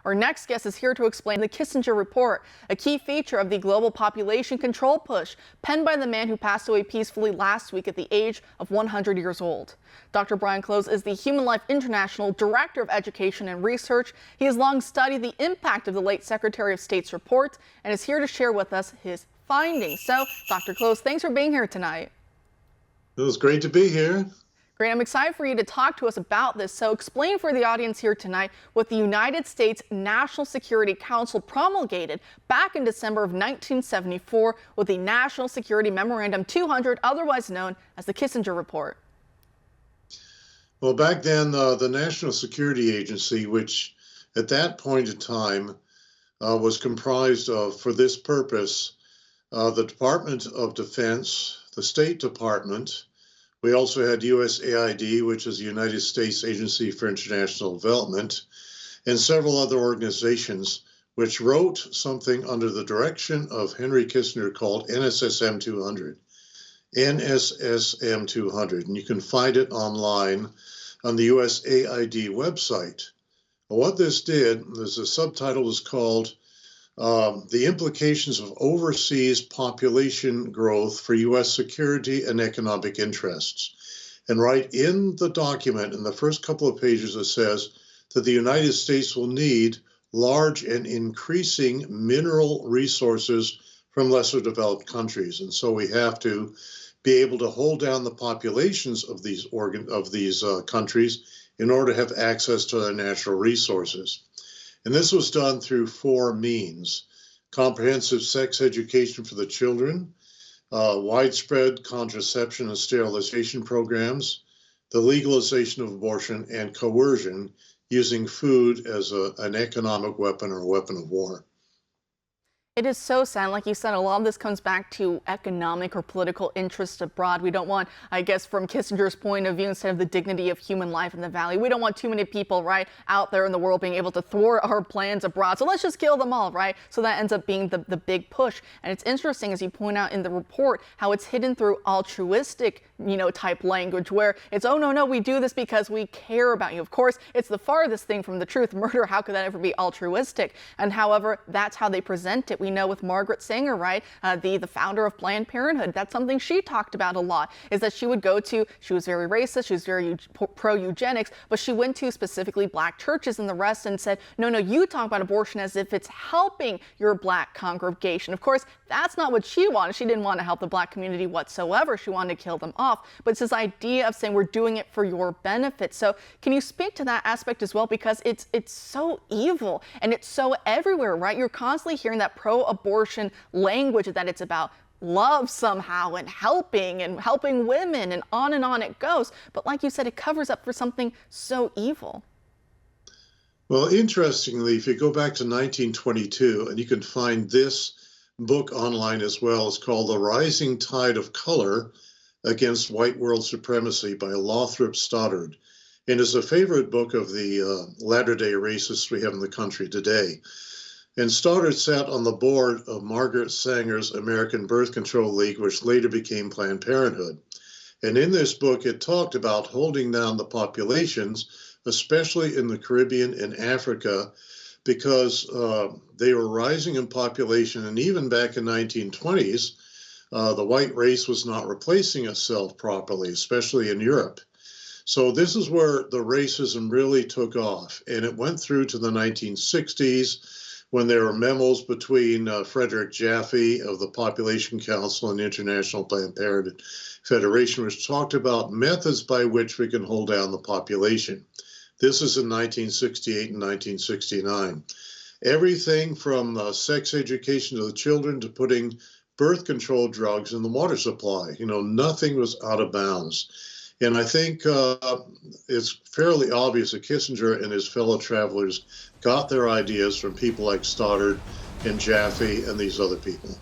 Our next guest is here to explain the Kissinger Report, a key feature of the global population control push, penned by the man who passed away peacefully last week at the age of 100 years old. Dr. Brian Close is the Human Life International Director of Education and Research. He has long studied the impact of the late Secretary of State's report and is here to share with us his findings. So, Dr. Close, thanks for being here tonight. It was great to be here. Great. I'm excited for you to talk to us about this. So explain for the audience here tonight what the United States National Security Council promulgated back in December of 1974 with the National Security Memorandum 200, otherwise known as the Kissinger Report. Well, back then, the National Security Agency, which at that point in time was comprised of, for this purpose, the Department of Defense, the State Department. We also had USAID, which is the United States Agency for International Development, and several other organizations which wrote something under the direction of Henry Kissinger called NSSM 200. NSSM 200, and you can find it online on the USAID website. What this did, the subtitle was called The Implications of Overseas Population Growth for U.S. Security and Economic Interests. And right in the document, in the first couple of pages, it says that the United States will need large and increasing mineral resources from lesser developed countries. And so we have to be able to hold down the populations of these countries in order to have access to their natural resources. And this was done through four means: comprehensive sex education for the children, widespread contraception and sterilization programs, the legalization of abortion, and coercion using food as an economic weapon or a weapon of war. It is so sad. Like you said, a lot of this comes back to economic or political interests abroad. We don't want, I guess, from Kissinger's point of view, instead of the dignity of human life in the valley, we don't want too many people, right, out there in the world being able to thwart our plans abroad. So let's just kill them all, right? So that ends up being the big push. And it's interesting, as you point out in the report, how it's hidden through altruistic, type language where it's, oh, no, we do this because we care about you. Of course, it's the farthest thing from the truth. Murder, how could that ever be altruistic? And however, that's how they present it. We know with Margaret Sanger, right, the founder of Planned Parenthood, that's something she talked about a lot, is that she would go to, she was very racist, she was very pro-eugenics, but she went to specifically black churches and the rest and said, no, you talk about abortion as if it's helping your black congregation. Of course, that's not what she wanted. She didn't want to help the black community whatsoever. She wanted to kill them off. But it's this idea of saying we're doing it for your benefit. So can you speak to that aspect as well? Because it's so evil and it's so everywhere, right? You're constantly hearing that pro-abortion language, that it's about love somehow and helping women, and on it goes. But like you said, it covers up for something so evil. Well, interestingly, if you go back to 1922, and you can find this book online as well, it's called The Rising Tide of Color Against White World Supremacy by Lothrop Stoddard, and is a favorite book of the latter-day racists we have in the country today. And Stoddard sat on the board of Margaret Sanger's American Birth Control League, which later became Planned Parenthood. And in this book, it talked about holding down the populations, especially in the Caribbean and Africa, because they were rising in population. And even back in 1920s, the white race was not replacing itself properly, especially in Europe. So this is where the racism really took off. And it went through to the 1960s, when there were memos between Frederick Jaffe of the Population Council and the International Planned Parenthood Federation, which talked about methods by which we can hold down the population. This is in 1968 and 1969. Everything from sex education to the children to putting birth control drugs in the water supply. Nothing was out of bounds. And I think it's fairly obvious that Kissinger and his fellow travelers got their ideas from people like Stoddard and Jaffe and these other people.